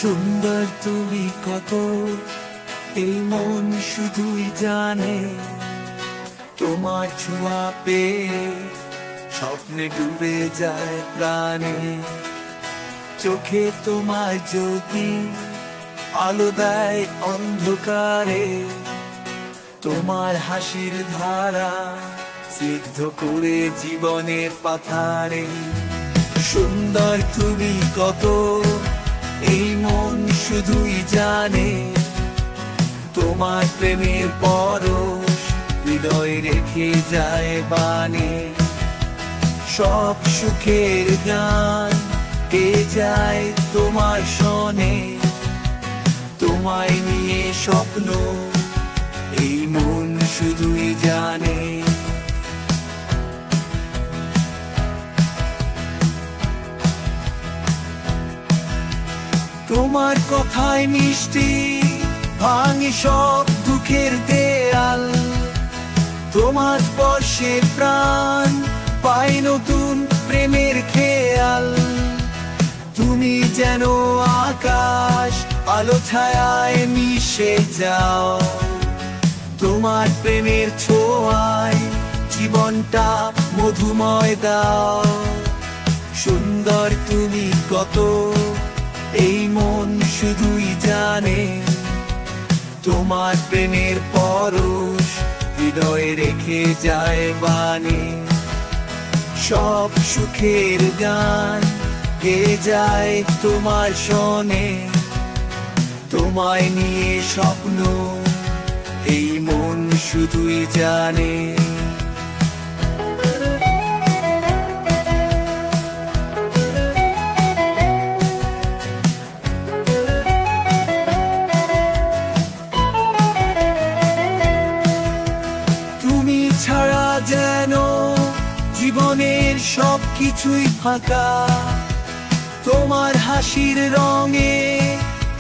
সুন্দর তুমি কত, এই মন শুধুই জানে। তোমার ছোঁয়া পেয়ে স্বপ্নে ডুবে যায় প্রাণে। চোখে তোমার জ্যোতি আলো দেয় অন্ধকারে। তোমার হাসির ধারা সিদ্ধ করে জীবনের পাথারে। সুন্দর তুমি কত, এই মন শুধুই জানে। তোমার প্রেমের পরশ হৃদয় রেখে যায় বানে। সব সুখের গান কে যায় তোমার শোনে। তোমায় নিয়ে স্বপ্ন এই মন শুধুই জানে। তোমার কথায় মিষ্টি ভাঙে সব দুঃখের দেয়াল। তোমার স্পর্শে প্রাণ পায় নতুন প্রেমের খেয়াল। তুমি যেন আকাশ আলো ছায়ায় মিশে যাও। তোমার প্রেমের ছোঁয়ায় জীবনটা মধুময় দাও। সুন্দর তুমি কত, এই মন শুধুই জানে। তোমার প্রেমের পরশ হৃদয়ে রেখে যায় বানে। সব সুখের গান গেয়ে যায় তোমার শোনে। তোমায় নিয়ে স্বপ্ন এই মন শুধুই জানে। তুমি ছাড়া যেন জীবনের সব কিছুই ফাঁকা। তোমার হাসির রঙে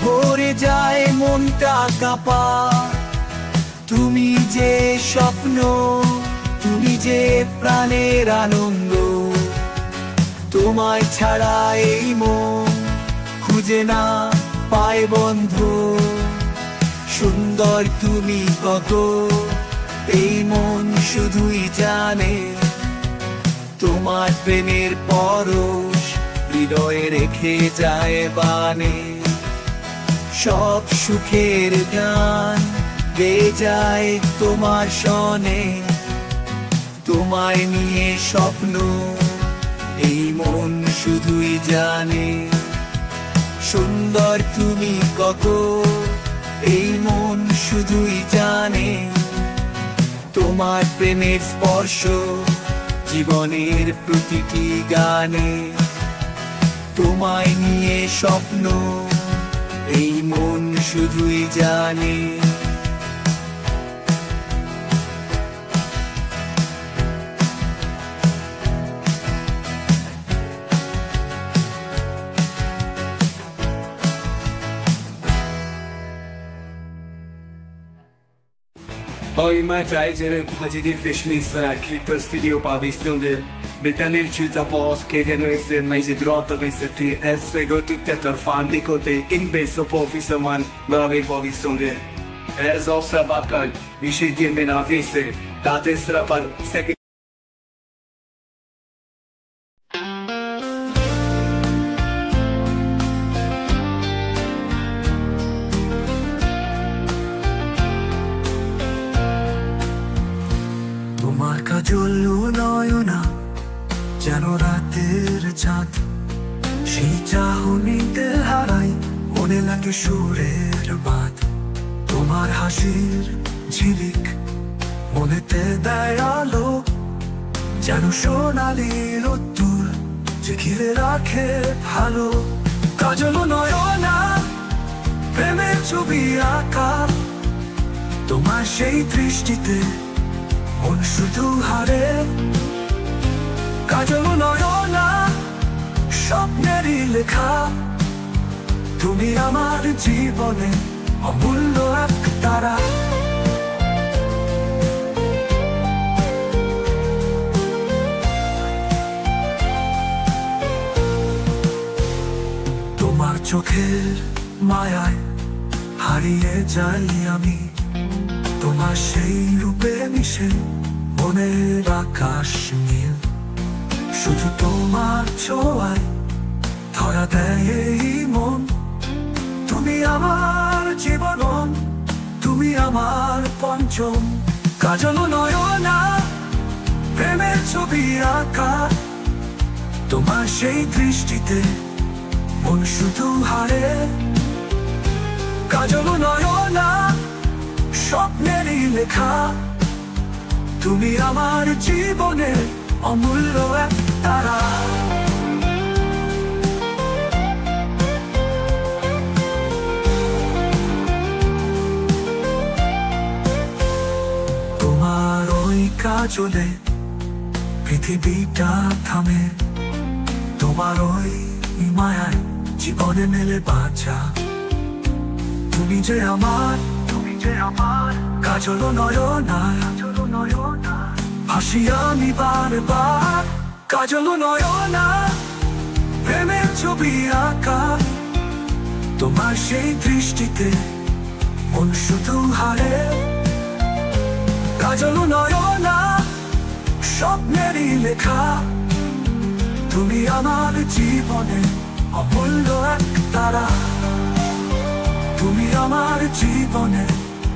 ভরে যায় মনটা কাঁপা। তুমি যে স্বপ্ন, তুমি যে প্রাণের আনন্দ। তোমায় ছাড়া এই মন খুঁজে না পায় বন্ধু। সুন্দর তুমি কত, এই মন শুধুই জানে। তোমার প্রেমের পরশ হৃদয়ে রেখে যায় বানে। সব সুখের গান গেয়ে যায় তোমার শোনে। তোমায় নিয়ে স্বপ্ন এই মন শুধুই জানে। সুন্দর তুমি কত, এই মন শুধুই জানে। তোমার প্রেমের স্পর্শ জীবনের প্রতিটি গানে। তোমায় নিয়ে স্বপ্ন এই মন শুধুই জানে। Poi mai traigere di fashionista che per studio pavistondi Britannici ci zapos che non essere mai si drotta queste ti essere tutti a torfandi con te in beso povisa man bravi povistondi es also bakal vi si di mena vise date strapar se তোমার কাজল নয়না যেন রাতের চাঁদ। সেই চাহনিতে হারাই মনে লাগে সুরের বাঁধ। তোমার হাসির ঝিলিক মনেতে দেয় আলো, যেন সোনালি রোদ্দুর যে ঘিরে রাখে ভালো। কাজল নয়না প্রেমের ছবি আঁকা, তোমার সেই দৃষ্টিতে মন শুধু হারে। কাজল নয়না স্বপ্নেরই লেখা, তুমি আমার জীবনে অমূল্য এক তারা। তোমার চোখের মায়ায় হারিয়ে যাই আমি, তোমার সেই রূপে মিশে মনের আকাশ নীল। শুধু তোমার ছোঁয়ায় ধরা দেয় এই মন, তুমি আমার জীবন, তুমি আমার পঞ্চম। কাজল নয়না প্রেমের ছবি আঁকা, তোমার সেই দৃষ্টিতে মন শুধু হারে। কাজল নয়না স্বপ্নেরই লেখা, তুমি আমার জীবনের অমূল্য এক তারা। তোমার ওই কাজলে পৃথিবীটা থামে, তোমার ওই মায়ায় জীবনে মেলে বাঁচা। তুমি যে আমার কাজল নয়না, হাসি আমি বারবার। কাজল নয়না প্রেমের ছবি আঁকা, তোমার সেই দৃষ্টিতে মন শুধু হারে। কাজল নয়না স্বপ্নেরই লেখা, তুমি আমার জীবনে অমূল্য এক তারা। তুমি আমার জীবনে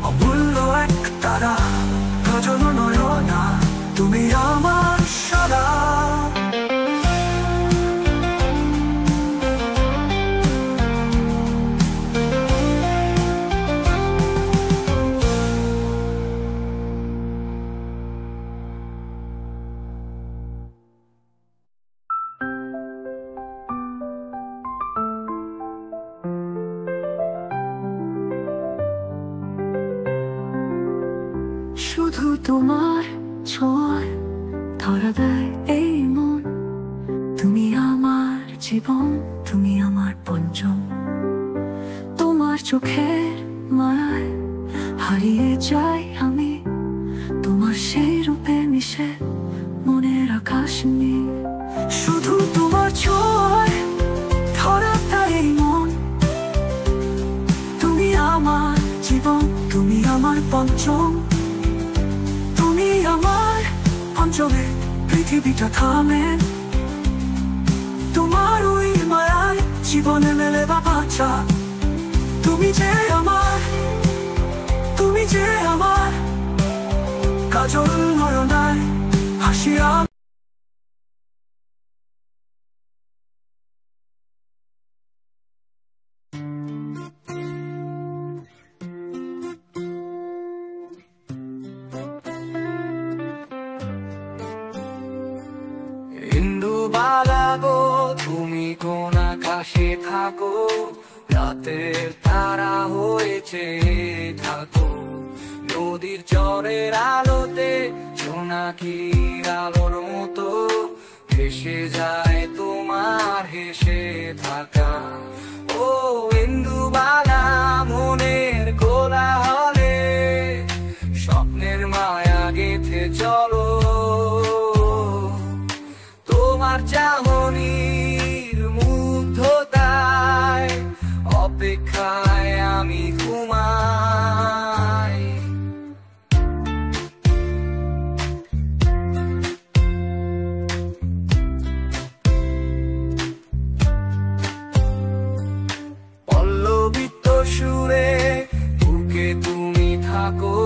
অমূল্য এক তারা। কাজল নয়না তুমি আমার সারা। শুধু তোমার ছোঁয়ায় ধরা দেয় এই মন, তুমি আমার জীবন, তুমি আমার পঞ্চম। তোমার চোখের মায়ায় হারিয়ে যাই আমি, তোমার সেই রূপে মিশে মনের আকাশ নীল। শুধু তোমার ছোঁয়ায় ধরা দেয় এই মন, তুমি আমার জীবন, তুমি আমার পঞ্চম। আমার অঞ্চলে পৃথিবীটা থামে, তোমার ওই মায়ায় জীবনে মেলে বাঁচা। তুমি যে আমার কাজল নয়নায় হাসি আমি। বালাগো তুমি কোন আকাশে থাকো, রাতের তারা হয়েছে থাকো। নদীর চরের আলোতে জোনাকির আলোর মতো ভেসে যায় তোমার হেসে থাকা। ও ইন্দুবালা মনের কোলাহলে স্বপ্নের মায়া গেঁথে চলো। তোমার চাহনির মুগ্ধতায় অপেক্ষায় আমি ঘুমাই। পল্লবিত সুরে বুকে তুমি থাকো,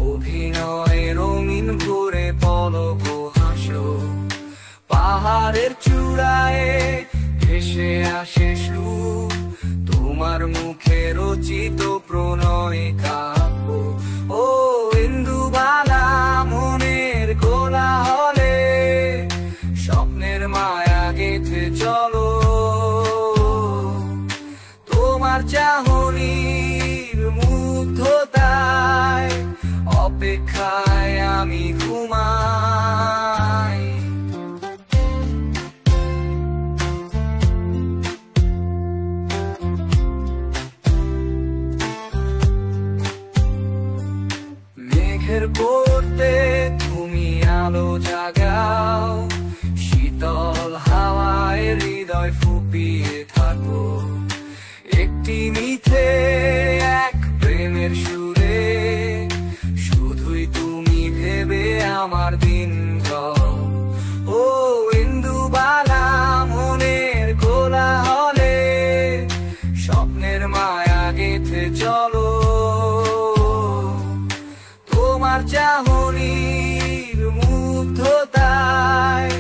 অভিনয় রঙিন ঘুরে পলক হাসো। পাহাড়ের চূড়ায় ভেসে আসে সুর, তোমার মুখে রচিত প্রণয় কাব্য। ও ইন্দুবালা মনের কোলাহলে স্বপ্নের মায়া গেঁথে চলো। তোমার চাহনির মুগ্ধতায় অপেক্ষায় আমি ঘুমাই। মেঘের পড়তে তুমি আলো জাগাও, শীতল হাওয়ায় হৃদয় ফুপিয়ে থাকো। একটি আমার দিন ও ইন্দুবালা মনের কোলাহলে স্বপ্নের মায়া গেঁথে চলো তোমার চাহনির মুগ্ধতায়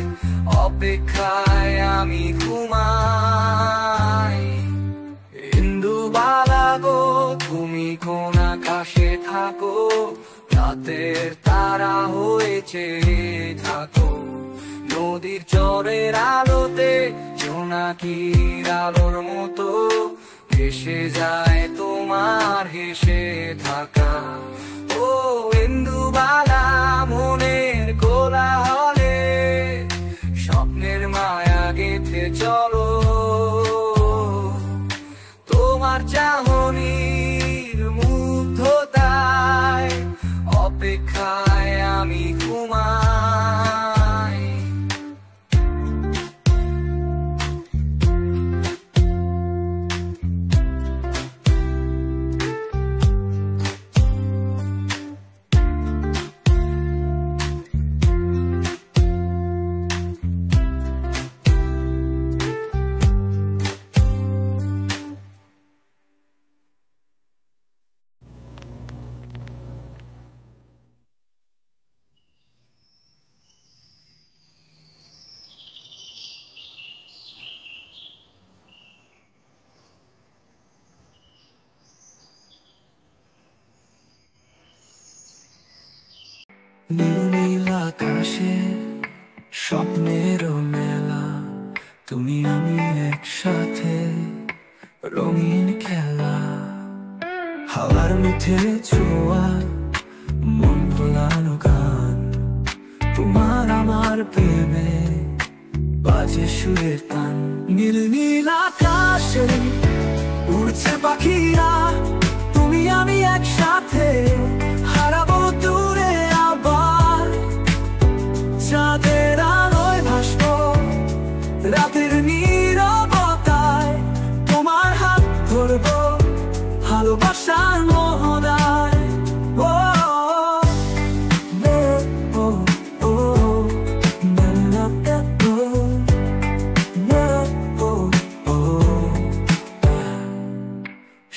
অপেক্ষায় আমি ঘুমাই ইন্দুবালা গো তুমি কোন আকাশে থাকো রাতের তারা হয়েছে থাকো নদীর চরের আলোতে জোনাকির আলোর মতো হেসে যায় তোমার হেসে থাকা ও ইন্দুবালা মনের কোলাহলে স্বপ্নের মায়া গেঁথে চলো তোমার চাহনির মুগ্ধতায় অপেক্ষায় আমি ঘুমাই নীল আকাশে স্বপ্নের মেলা তুমি আমি একসাথে রঙিন খেলা হাওয়ার মুঠে ছোঁয়া মন ভোলানো গান তোমার আমার প্রেমে বাজে সুরের টান নীল নীল আকাশে উড়ছে পাখিরা তুমি আমি একসাথে হারাবো দূরে আবার চাঁদের আলোয় ভাসবো রাতের নীরবতায় তোমার হাত ধরবো ভালোবাসার মোহনায় ও ও ও ও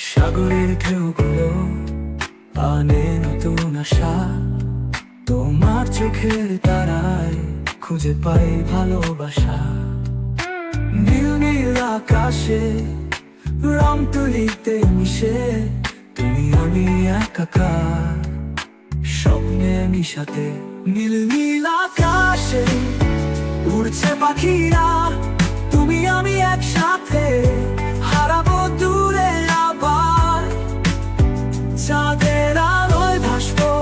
সাগরের ঢেউগুলো আনে নতুন আশা তোমার চোখের তারায় খুঁজে পাই ভালোবাসা নীল নীল আকাশে রং তুলিতে মিশে তুমি আমি একাকার স্বপ্নে মিশাতে নীল নীল আকাশে উড়ছে পাখিরা তুমি আমি একসাথে হারাবো দূরে আবার চাঁদের আলোয় ভাসবো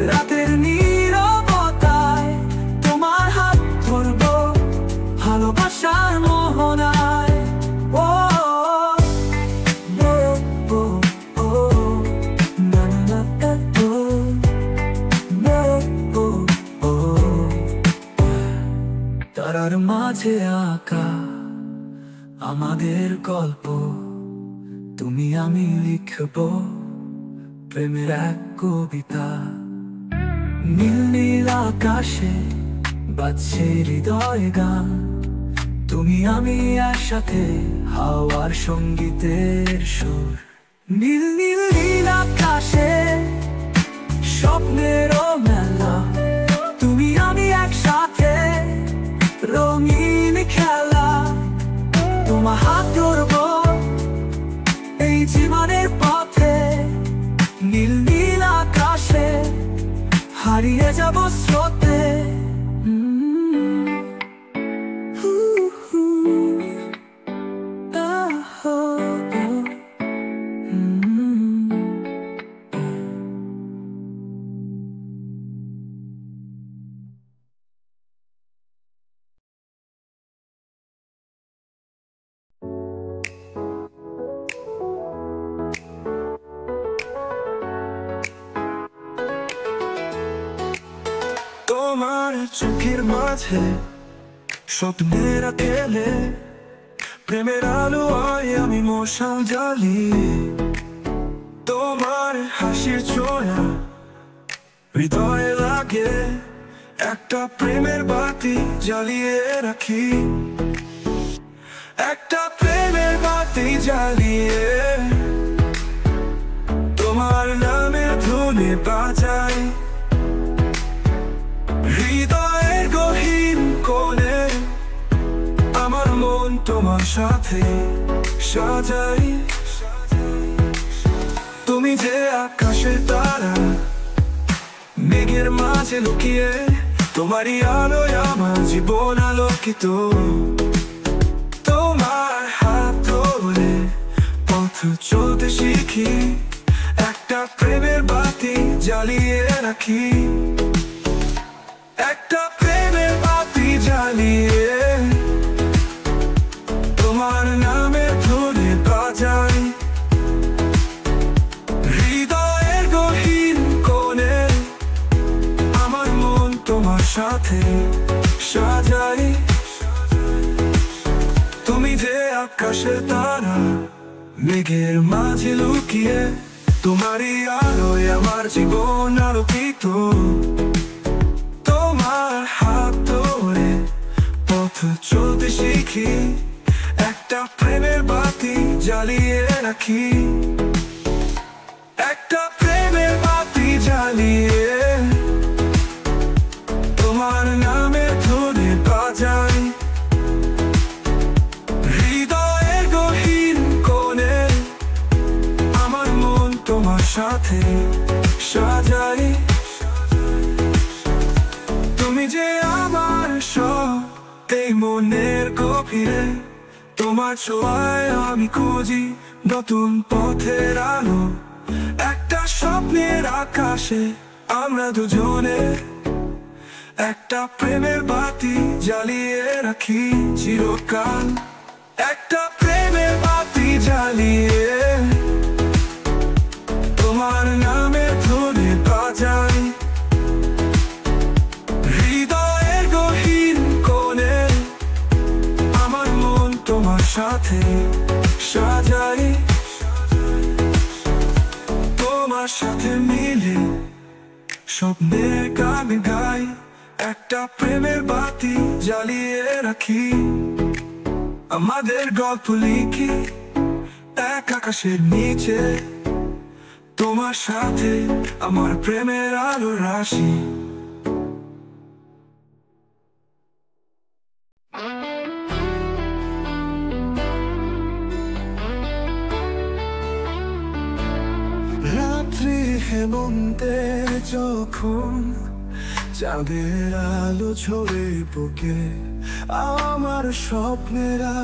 রাতের নীরবতায় তোমার হাত ধরবো ভালোবাসার মোহনায় ও ও ও না না ও ও ও তারার মাঝে আঁকা আমাদের গল্প তুমি আমি লিখবো প্রেমের এক কবিতা নীল নীল আকাশে বাজছে হৃদয় গান তুমি আমি একসাথে হাওয়ার সঙ্গীতের সুর নীল নীল নীল আকাশে স্বপ্নের মেলা তুমি আমি একসাথে রঙিন খেলা তোমার হাত ধরবো এই জীবনের পথে নীল নীল আকাশে হারিয়ে যাব স্রোতে তোমার চোখের মাঝে স্বপ্নের আকেলে প্রেমের আলো আয় আমি মশাল জ্বালি তোমার হাসির ছোঁয়া হৃদয়ে লাগে একটা প্রেমের বাতি জ্বালিয়ে রাখি, একটা প্রেমের বাতি জ্বালিয়ে তোমার নামে ধনে বাজাই। হৃদয়ের গহীন কোণে আমার মন তোমার সাথে সাজাই। তুমি যে আকাশের তারা, মেঘের মাঝে লুকিয়ে তোমারই আলোয় আমার জীবন আলোকিত। তোমার হাত ধরে পথ চলতে শিখি, একটা প্রেমের বাতি জ্বালিয়ে রাখি, একটা প্রেমের বাতি জ্বালিয়ে তোমার নামে ধরে বাজাই। হৃদয়ের গহীন কোণে আমার মন তোমার সাথে সাজাই। তুমি যে আকাশের তারা, মেঘের মাঝে লুকিয়ে তোমারই আলোয় আমার জীবন আলোকিত। তোমার হাত ধরে পথ চলতে শিখি, একটা প্রেমের বাতি জ্বালিয়ে রাখি, একটা প্রেমের বাতি জ্বালিয়ে তোমার নামে ধরে বাজাই। হৃদয়ের গহীন কোণে আমার মন তোমার সাথে সাজাই। তুমি যে আমার সব, এই মনের গভীরে তোমার ছোঁয়ায় আমি খুঁজি নতুন পথের আলো। একটা স্বপ্নের আকাশে আমরা দুজনে একটা প্রেমের বাতি জ্বালিয়ে রাখি চিরকাল, একটা প্রেমের বাতি জ্বালিয়ে তোমার নামে ধরে বাজাই। হৃদয়ের গহীন কোণে আমার মন তোমার সাথে সাজাই। তোমার সাথে মিলে স্বপ্নের গান গাই, একটা প্রেমের বাতি জ্বালিয়ে রাখি, আমাদের গল্প লিখি এক আকাশের নিচে। তোমার সাথে আমার প্রেমের আলো রাশি। রাত্রি হেমন্তে যখন চাঁদের আলো ঝরে বুকে, আমার স্বপ্নেরা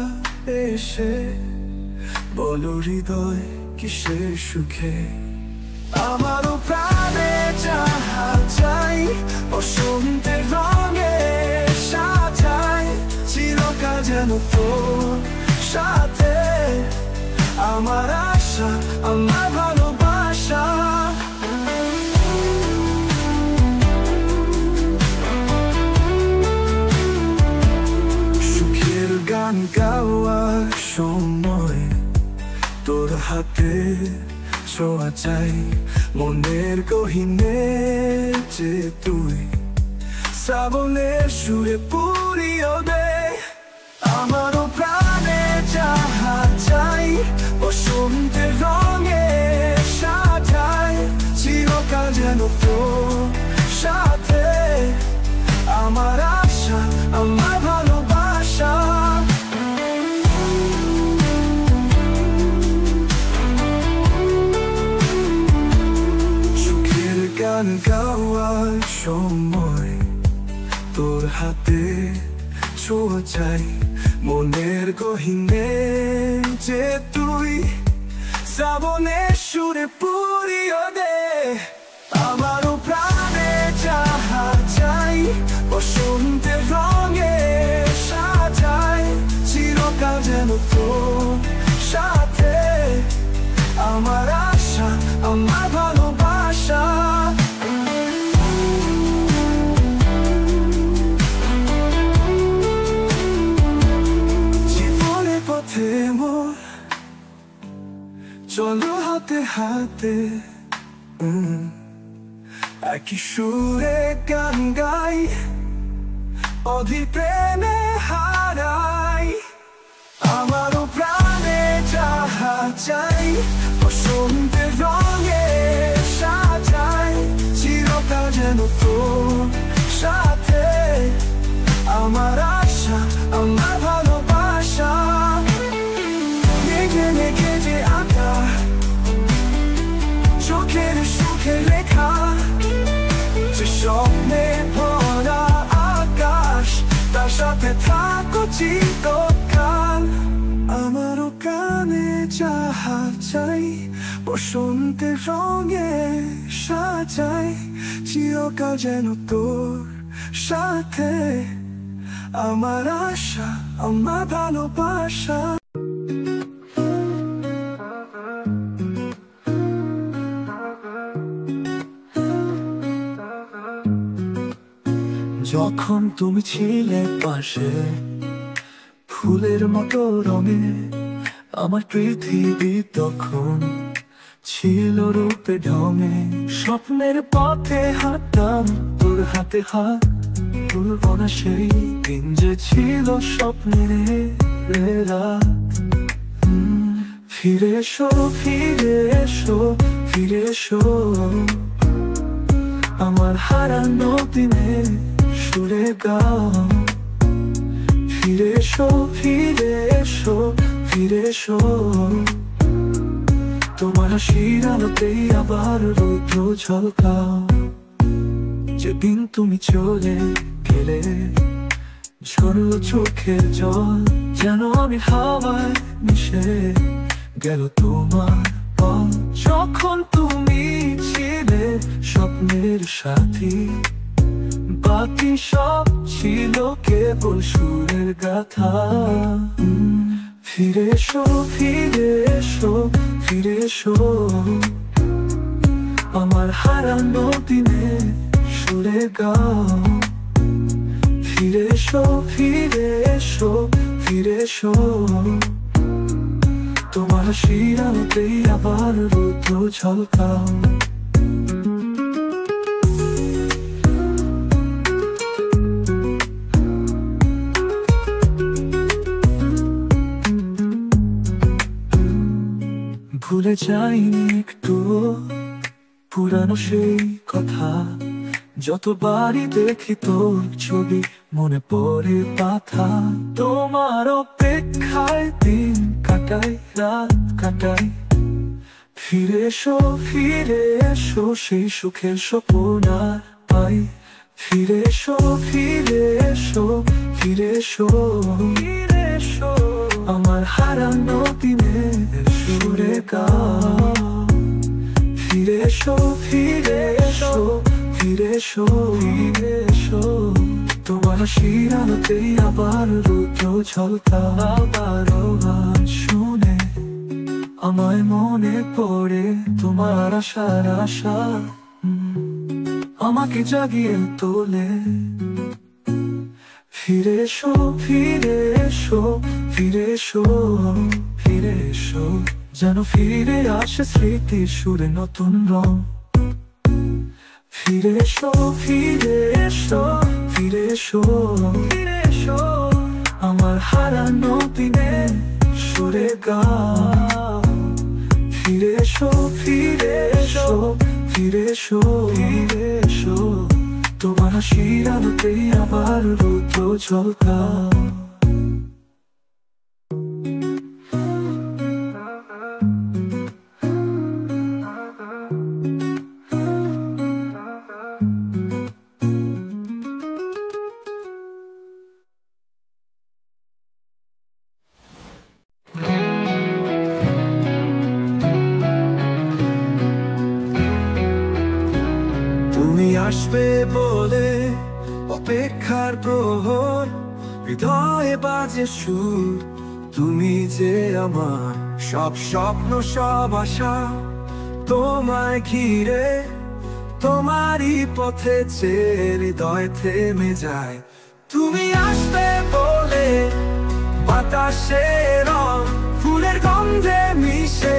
এসে বলো হৃদয় কিসের সুখে। আমারও প্রাণে যাহা চাই বসন্তের রঙে সাজাই, চিরকাল যেন তোর সাথে আমার আশা, আমার ভালোবাসা। সুখের গান গাওয়ার সময় তোর হাতে ছোঁয়া চাই, মনের গহীনে যে তুই শ্রাবণের সুরে পুরিও দে। আমারও প্রাণে যাহা চাই বসন্তের রঙে সাজাই, চিরকাল যেন তোর সাথে আমার আশা, আমার ভালোবাসা। সুখের গান গাওয়ার সময় তোর হাতে ছোঁয়া চাই, মনের গহীনে যে তুই শ্রাবণের সুরে পুরিও দে। আমারও প্রাণে যাহা চাই বসন্তের রঙে সাজাই, চিরকাল যেন তোর সাথে আমার আশা, আমার ভালোবাসা। জীবনের পথে মোর চলো হাতে হাতে, একই সুরে গান গাই, অধীর প্রেমে হারাই। আমারও প্রাণে যাহা চাই, বসন্তের রঙে সাজাই, চিরকাল যেন তোর সাথে। আমার আশা, আমার ভালোবাসা, মেঘে মেঘে যে আঁকা, চোখের সুখের রেখা, যে স্বপ্নে ভরা আকাশ, তার সাথে থাকো চিরকাল। আমারও কানে যাহা চাই, বসন্তের রঙে সাজাই, চিরকাল যেন তোর সাথে। আমার আশা, আমার ভালোবাসা। যখন তুমি ছিলে পাশে, ফুলের মতো রঙে, আমার পৃথিবী তখন ছিল রূপে ঢঙে। স্বপ্নের পথে হাঁটতাম, তোর হাতে হাত ভুলব না সেই দিন, যে ছিল স্বপ্নের রাত। ফিরে এসো, ফিরে এসো, ফিরে এসো, আমার হারানো দিনে সুরে গাও। ফিরে এসো, ফিরে এসো, ফিরে এসো, তোমার হাসির আলোতেই আবার রৌদ্র ঝলকাও। যেদিন তুমি চলে গেলে, ঝরল চোখের জল, যেন আমি হাওয়ায় মিশে গেল তোমার পথ। যখন তুমি ছিলে স্বপ্নের সাথী, বাকি সব ছিল কেবল সুরের গাথা। ফিরে এসো, ফিরে এসো, ফিরে এসো, আমার হারানো দিনে সুরে গাও। ফিরে এসো, ফিরে এসো, ফিরে এসো, তোমার হাসির আলোতেই আবার রৌদ্র ঝলকাও। ভুলে যাইনি একটু পুরানো সেই কথা, যতবারই দেখি তোর ছবি মনে পড়ে ব্যথা। তোমার অপেক্ষায় দিন কাটাই, রাত কাটাই। ফিরে এসো, ফিরে এসো, সেই সুখের স্বপ্ন আর পাই। ফিরে এসো, ফিরে এসো, ফিরে এসো, ফিরে এসো, আমার হারানো দিনে সুরে গাও। ফিরে এসো, ফিরে এসো, ফিরে এসো, ফিরে এসো, তোমার হাসির আলোতেই আবার রৌদ্র ঝলকাও। আবার আওয়াজ শুনে আমায় মনে পড়ে তোমার আশার আশা, আমাকে জাগিয়ে তোলে। ফিরে এসো, ফিরে এসো, ফিরে এসো, ফিরে এসো, যেন ফিরে আসে স্মৃতির সুরে নতুন রং। ফিরে এসো, ফিরে এসো, ফিরে এসো, ফিরে এসো, আমার হারানো দিনে সুরে গাও। ফিরে এসো, ফিরে এসো, ফিরে এসো, ফিরে এসো, তোমার হাসির আলোতেই আবার রৌদ্র ঝলকাও। তুমি আসবে বলে অপেক্ষার প্রহর, হৃদয়ে বাজে সুর। তুমি যে আমার সব স্বপ্ন, সব আশা, তোমায় ঘিরে, তোমারই পথে যে হৃদয় থেমে যায়। তুমি আসবে বলে বাতাসে রং, ফুলের গন্ধে মিশে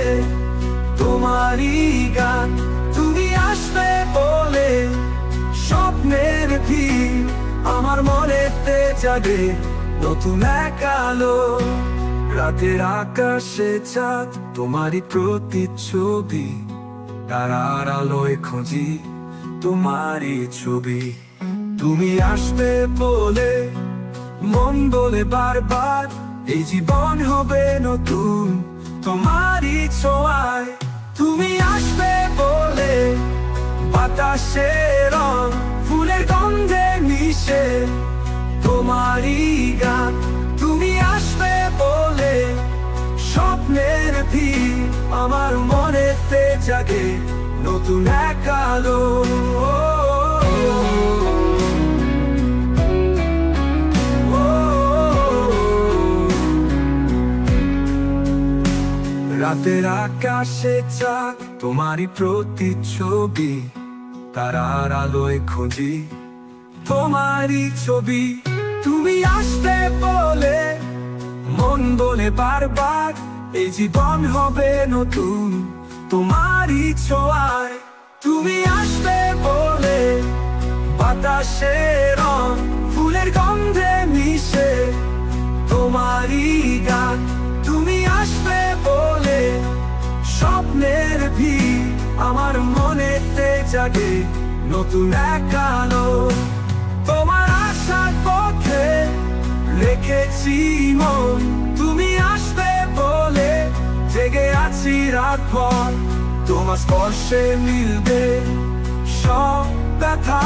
তোমারই গান। তুমি আসবে বলে স্বপ্নের ভিড় আমার মনেতে জাগে নতুন এক আলো। রাতের আকাশে চাঁদ তোমারই প্রতিচ্ছবি, তারার আলোয় খুঁজি তোমারই ছবি। তুমি আসবে বলে মন বলে বারবার, এই জীবন হবে নতুন তোমারই ছোঁয়ায়। তুমি আসবে বলে বাতাসে রং, ফুলের গন্ধে মিশে তোমারই গান। তুমি আসবে বলে স্বপ্নের ভিড় আমার মনেতে জাগে নতুন এক আলো। রাতের আকাশে চাঁদ তোমারই প্রতিচ্ছবি, তারার আলোয় খুঁজি তোমারই ছবি। তুমি আসবে বলে মন বলে বারবার, এই জীবন হবে নতুন তোমারই ছোঁয়ায়। তুমি আসবে বলে বাতাসে রং, ফুলের গন্ধে মিশে তোমারই গান। তুমি আসবে বলে স্বপ্নের ভিড় আমার মনেতে জাগে নতুন এক আলো। তোমার আশার পথে রেখেছি মন, তুমি আসবে বলে জেগে আছি রাত ভর। তোমার স্পর্শে মিলবে সব ব্যথা,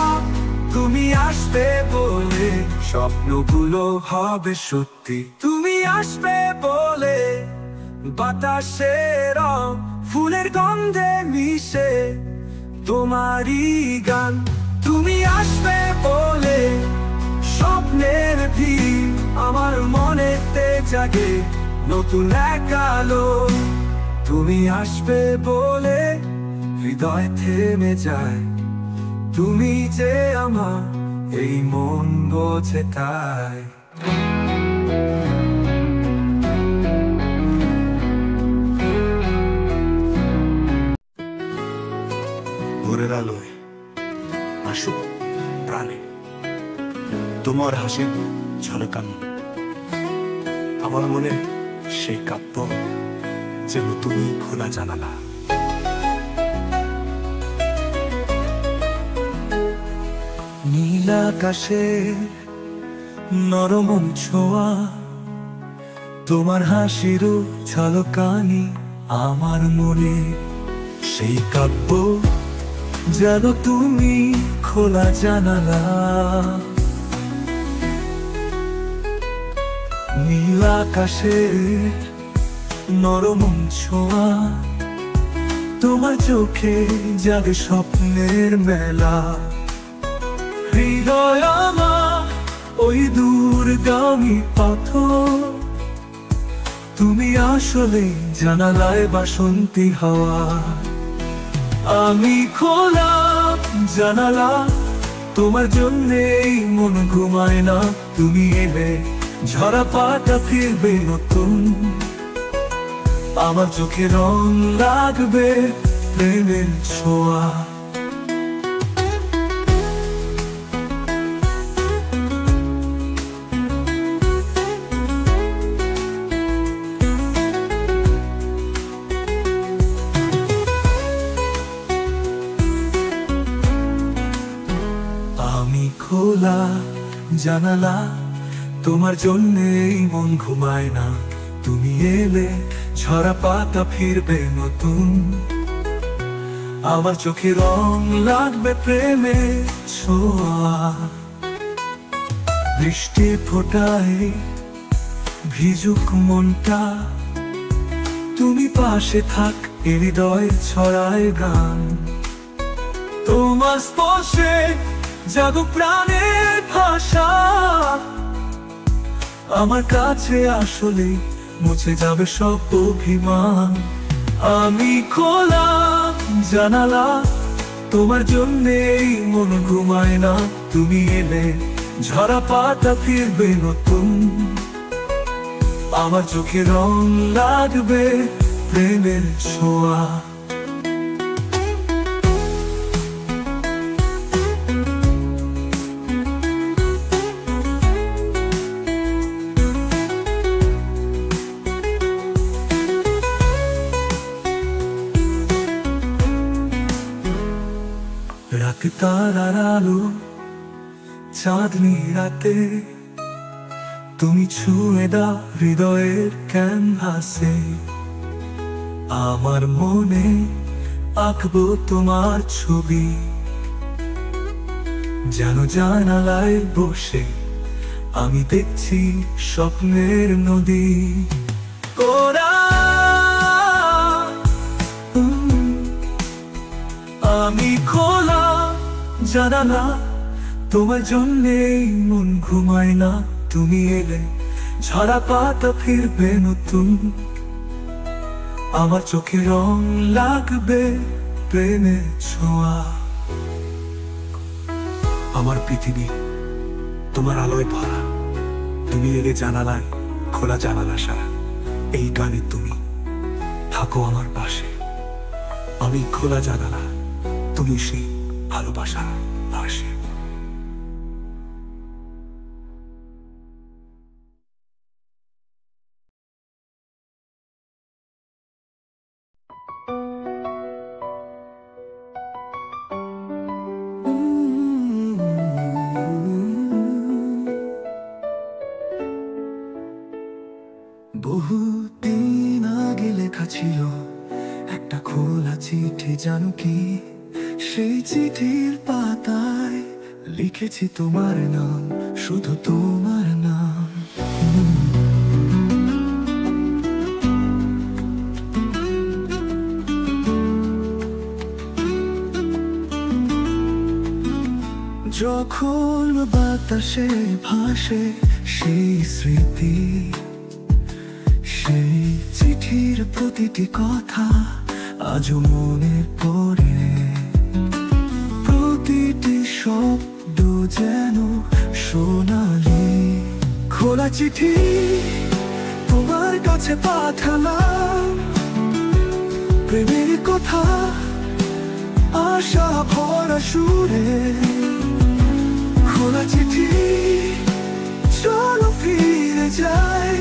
তুমি আসবে বলে স্বপ্নগুলো হবে সত্যি। তুমি আসবে বলে বাতাসে রং, ফুলের গন্ধে মিশে তোমারই গান। তুমি আসবে বলে স্বপ্নের ভিড় আমার মনেতে জাগে নতুন এক আলো। তুমি আসবে বলে হৃদয় থেমে যায়, তুমি যে আমার এই মন বোঝে তাই। ভোরের আলোয় আসুক প্রাণে তোমার হাসির ঝলক, আমি আমার মনে সেই কাব্য যেন তুমি খোলা জানালা। নীল আকাশে নরম ছোঁয়া, তোমার হাসির ঝলকানি আমার মনে সেই কাব্য যেন তুমি খোলা জানালা। নীল আকাশে নরম ছোঁয়া, তোমার চোখে জাগে স্বপ্নের মেলা। হৃদয় আমার ওই দূরগামী পাথর, তুমি আসলে জানালায় বাসন্তী হাওয়া। আমি খোলা জানালা, তোমার জন্যেই মন ঘুমায় না। তুমি এলে ঝরা পাতা ফিরবে নতুন, আমার চোখে রং লাগবে প্রেমের ছোঁয়া। আমি খোলা জানালা, তোমার জন্যেই মন ঘুমায় না। তুমি এলে ঝরা পাতা ফিরবে নতুন, আমার চোখে রং লাগবে প্রেমের ছোঁয়া। বৃষ্টি ফোটায় ভিজুক মনটা, তুমি পাশে থাক হৃদয় ছড়ায় গান। তোমার স্পর্শে জাগো প্রাণের ভাষা, আমার কাছে আসলে মুছে যাবে সব অভিমান। আমি খোলা জানালা, তোমার জন্যেই মন ঘুমায় না। তুমি এলে ঝরা পাতা ফিরবে নতুন, আমার চোখে রং লাগবে প্রেমের ছোঁয়া। চাঁদনি রাতে তুমি ছুঁয়ে দাও হৃদয়ের ক্যানভাসে। আমার মনে আঁকবো তোমার ছবি, যেন জানালায় বসে আমি দেখছি স্বপ্নের নদী। আমি খোলা জানালা, তোমার জন্যেই মন ঘুমায় না। তুমি এলে ঝরা পাতা ফিরবে নতুন, আমার চোখে রং লাগবে প্রেমের ছোঁয়া। আমার পৃথিবী তোমার আলোয় ভরা, তুমি এলে জানালায়, খোলা জানালা সারা। এই গানে তুমি থাকো আমার পাশে, আমি খোলা জানালা, তুমি সেই ভালোবাসা ভাসে। বহুদিন আগে লেখা ছিল একটা খোলা চিঠি, জানো কি? সেই চিঠির পাতায় লিখেছি তোমার নাম, শুধু তোমার নাম। যখন বাতাসে ভাসে সেই স্মৃতি, সেই চিঠির প্রতিটি কথা আজও মনে পড়ে। প্রতিটি শব্দ যেন সোনালি। খোলা চিঠি তোমার কাছে পাঠালাম, প্রেমের কথা আশা ভরা সুরে। খোলা চিঠি চলো ফিরে যাই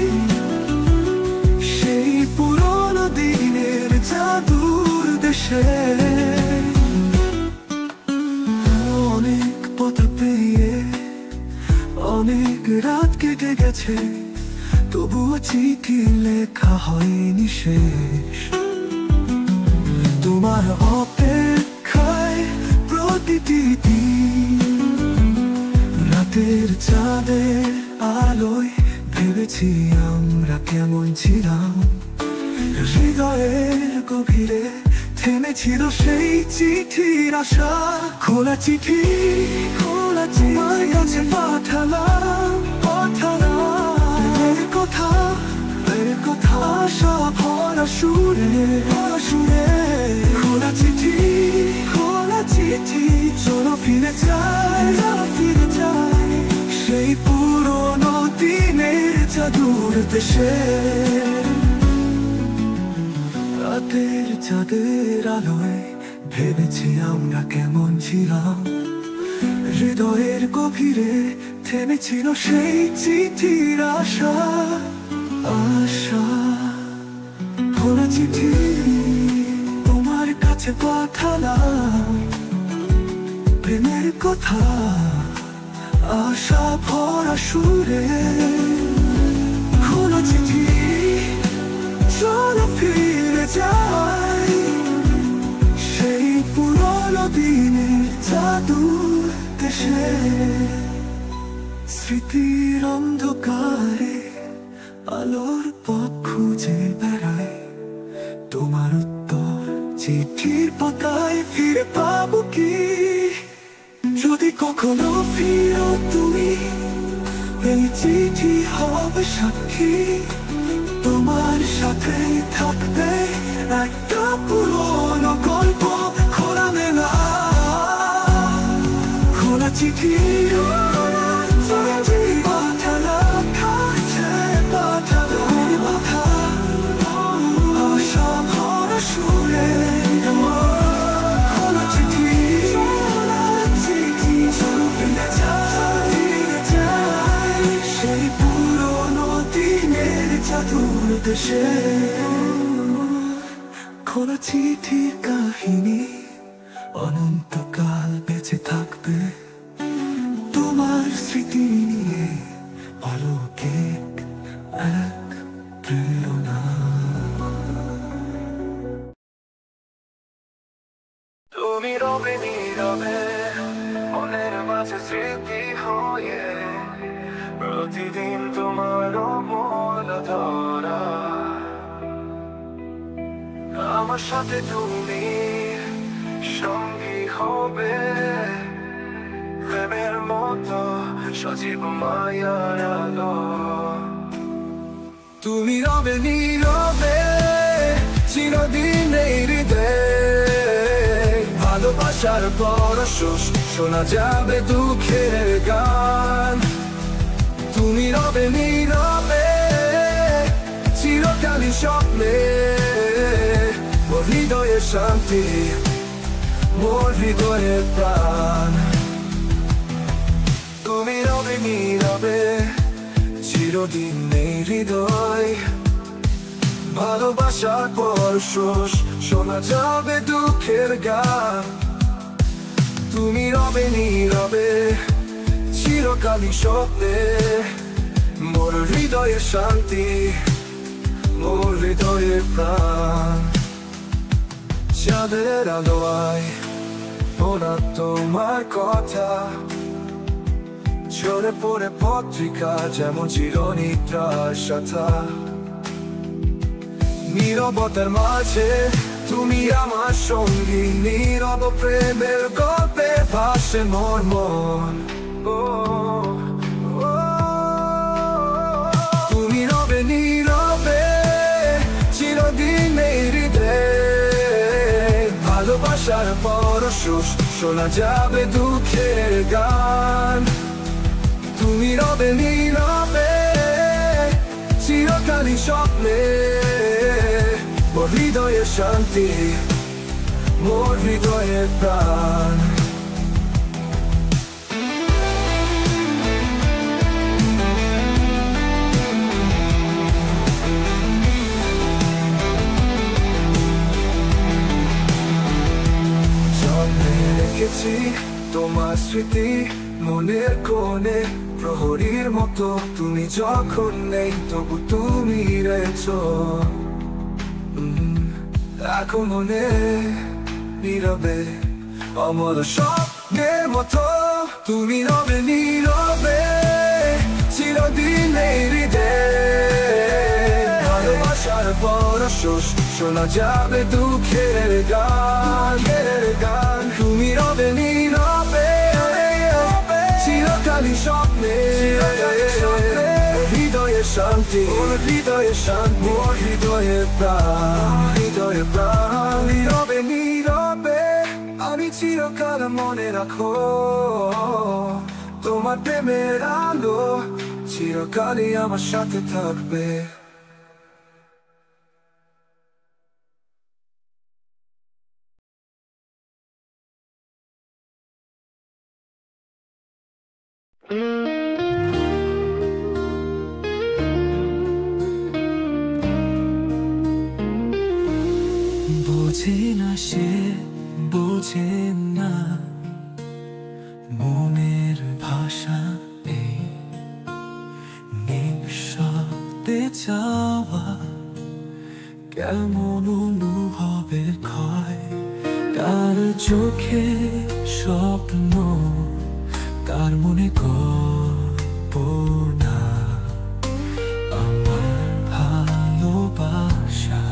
সেই পুরনো দিনের জাদুর দেশে। অনেক পথ পেয়ে অনেক রাত কেটে গেছে, তবুও চিঠি লেখা হয়নি শেষ। তোমার অপেক্ষায় প্রতিটি দিন, রাতের চাঁদের আলোয় ভেবেছি আমরা কেমন ছিলাম। হৃদয়ের গভীরে থেমেছিল সেই চিঠির আশা। খোলা চিঠি, খোলা তোমার কাছে পাঠালাম, প্রেমের কথা, প্রেমের কথা আশা ভরা সুরে, সুরে। খোলা চিঠি, খোলা চিঠি চলো ফিরে যাই, ফিরে যাই সেই পুরনো দিনের জাদুর দেশে। রাতের চাঁদের আলোয় ভেবেছি আমরা কেমন ছিলাম। হৃদয়ের গভীরে থেমেছিল সেই চিঠির আশা, আশা। খোলা চিঠি তোমার কাছে পাঠালাম, প্রেমের কথা আশা ভরা সুরে। খোলা চিঠি চলো ফিরে যাই সেই পুরনো দিনের জাদুর দেশে। স্মৃতির অন্ধকারে আলোর পথ খুঁজে বেড়াই, তোমার উত্তর চিঠির পাতায় ফিরে পাবো কি? যদি কখনো ফিরো তুমি, এই চিঠি হবে সাক্ষী। তোমার সাথে থাকবে একটা পুরনো গল্প, খোলা মেলা। খোলা চিঠি পাঠালাম, কাছে পাঠালাম কথা আশা ভরা সুরে। খোলা চিঠি, চিঠি চলো ফিরে যাই, ফিরে যাই সেই পুরনো দিনের জাদুর দেশে। খোলা চিঠির কাহিনী অনন্তকাল বেঁচে থাকবে তোমার প্রতিদিন তোমার মন ধরা আমার সাথে তুমি সঙ্গী হবে প্রেমের মতো সজীব মায়ার আলো তুমি রবে নীরবে চিরদিন এই হৃদয়ে ভালোবাসার পরশ শোনা যাবে দুঃখের গান তুমি রবে নীরবে চিরকালই স্বপ্নে মোর হৃদয়ের শান্তি মোর হৃদয়ের প্রাণ তুমি রবে নীরবে চিরদিন এই হৃদয় ভালোবাসার পরশ শোনা যাবে দুঃখের গান তুমি রবে নীরবে চিরকালই স্বপ্নে মোর হৃদয়ের শান্তি মোর হৃদয়ের প্রাণ চাঁদের আলোয় ওরা তোমার কথা ঝরে পড়ে পত্রিকা যেমন চিরনিদ্রার সাথা নীরবতার মাঝে তুমি আমার সঙ্গী নীরব প্রেমের গল্পে ভাসে মোর মন তুমি রবে নীরবে চিরদিন এই হৃদয়ে ভালোবাসার পরশ শোনা যাবে দুঃখের গান তুমি রবে নীরবে চিরকালই স্বপ্নে মোর হৃদয়ের শান্তি মোর হৃদয়ের প্রাণ স্বপ্নে রেখেছি তোমার স্মৃতি মনের কোণে প্রহরীর মতো তুমি যখন নেই তবু তুমি রয়েছো এখন মনে নীরবে অমল স্বপ্নের মতো তুমি রবে নীরবে চিরদিন এই হৃদয়ে ভালোবাসার পরশ শোনা যাবে দুঃখের গান তুমি রবে নীরবে চিরকালই স্বপ্নে হৃদয়ের শান্তি হৃদয়ের শান্তি হৃদয়ের প্রাণ নীরবে নীরবে আমি চিরকাল মনে রাখো তোমার প্রেমের আলো চিরকালই আমার সাথে থাকবে বোঝে না সে বোঝে না মনের ভাষা এই নিঃশব্দে চাওয়া কেমন অনুভবে ক্ষয় কার চোখে স্বপ্ন কার মনে গল্প না আমার ভালোবাসা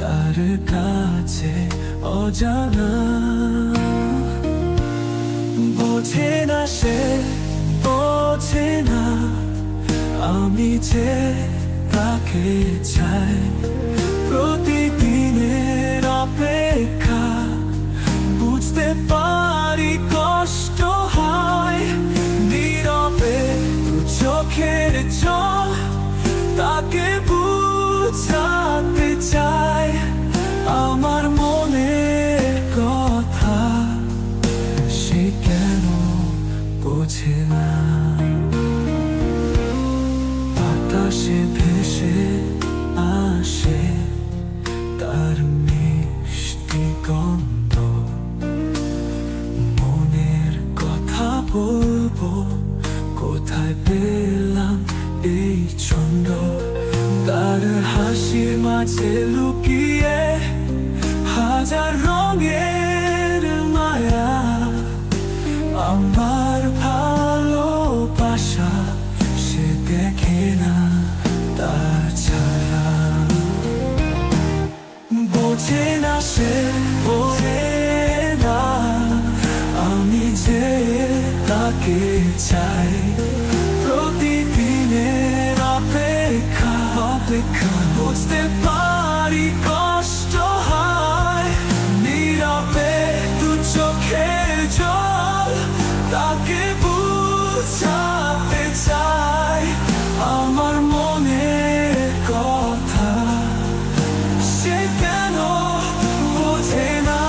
তার কাছে অজানা বোঝে না সে বোঝে না আমি যে তাকে চাই প্রতিদিনের অপেক্ষা বুঝতে পারি কষ্ট হয় নীরবে দু চোখের জল তাকে বুঝাতে চাই আমার মনের কথা সে কেন বোঝে না বাতাসে ভেসে আসে তার মিষ্টি গন্ধ মনের কথা বলবো কোথায় পেলাম এই ছন্দ তার হাসির মাঝে লুকিয়ে হাজার রঙের মায়া আমার ভালোবাসা সে অপেক্ষা বুঝতে পারি কষ্ট হয় নীরবে দু চোখের জল তাকে বুঝাতে চাই আমার মনের কথা সে কেন বোঝে না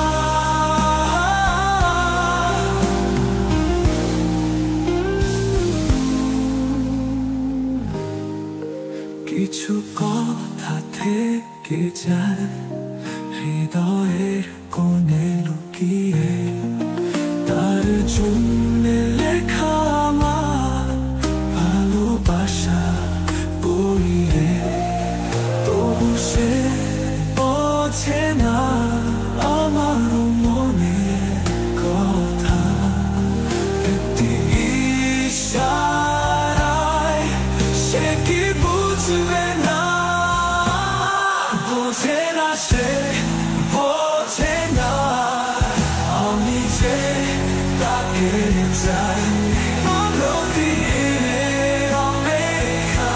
কিছু কথা থেকে যায় হৃদয়ের কোণে লুকিয়ে তার জন্য লেখা আমার ভালোবাসা বইয়ে তবু সে বোঝে না আমার মনের কথা একটি ইশারায় সে কি বুঝবে না বোঝে না সে বোঝে না আমি যে তাকে চাই দিনের অপেক্ষা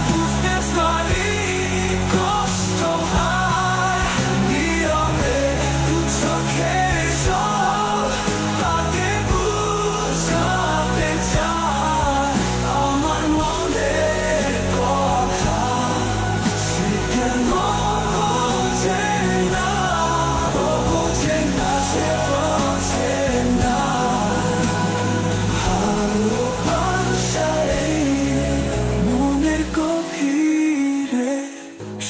বুঝতে পারি কষ্ট হয় নীরবে দু চোখের জল তাকে বুঝাতে চাই আমার মনের কথা সে কেন বোঝে না বোঝে না সে বোঝে না ভালোবাসায় মনের গভীরে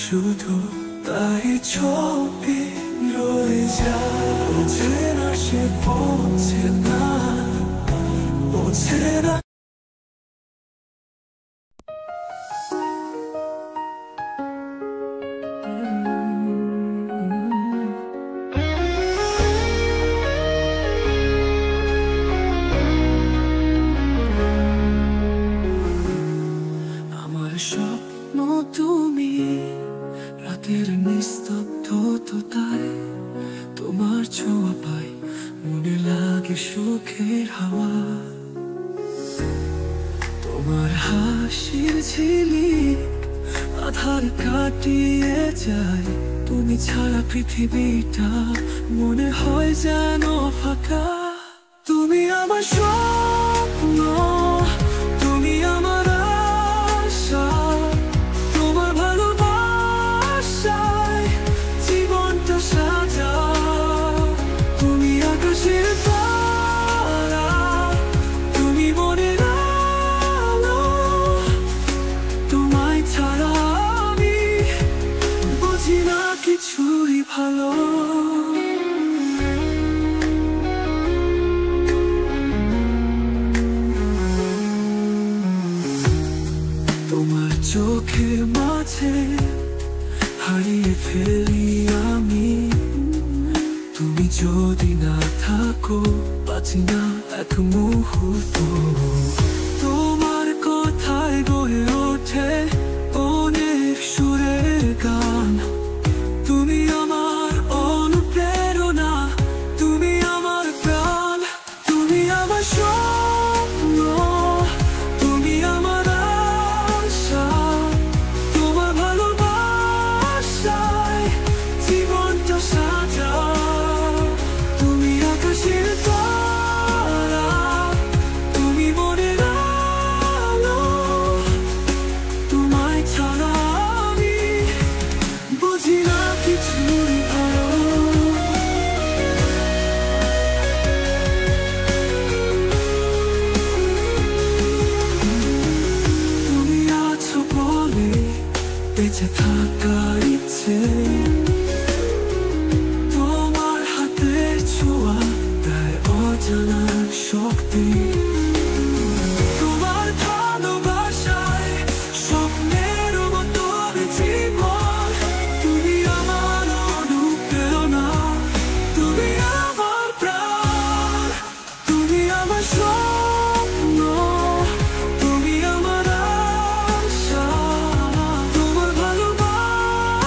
শুধু তাই ছবি রয়ে যায় বোঝে না সে বোঝে না বোঝে না আমার স্বপ্ন তুমি রাতের নিস্তব্ধতায় তোমার ছোঁয়া পাই মনে লাগে সুখের হাওয়া তোমার হাসির ঝিলিক আধার কাটিয়ে যায় তুমি ছাড়া পৃথিবীটা মনে হয় যেন ফাঁকা তুমি আমার স্বপ্ন তুমি আমার আশা তোমার ভালোবাসায় জীবনটা সাজাও তুমি আকাশের তারা তুমি মনের আলো তোমায় ছাড়া আমি বুঝি না কিছুই ভালো তোমার চোখের মাঝে হারিয়ে ফেলি আমি তুমি যদি না থাকো বাঁচি না এক মুহূর্ত তোমার কথায় গড়ে ওঠে অনেক সুরের গান তুমি আমার অনুপ্রেরণা তুমি আমার প্রাণ তুমি আমার স্বপ্ন তুমি আমার আশা তোমার ভালোবাসায় জীবনটা সাজাও তুমি আকাশের তারা তুমি মনের আলো তোমায় ছাড়া আমি বুঝি না কিছুই ভালো তুমি আছো বলে বেঁচে থাকার ইচ্ছে তোমার হাতে ছোঁয়া দেয় অজানা শক্তি তোমার ভালোবাসায় স্বপ্নের মতো জীবন তুমি আমার অনুপ্রেরণা তুমি আমার প্রাণ তুমি আমার স্বপ্ন তুমি আমার আশা তোমার ভালোবাসা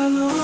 আলো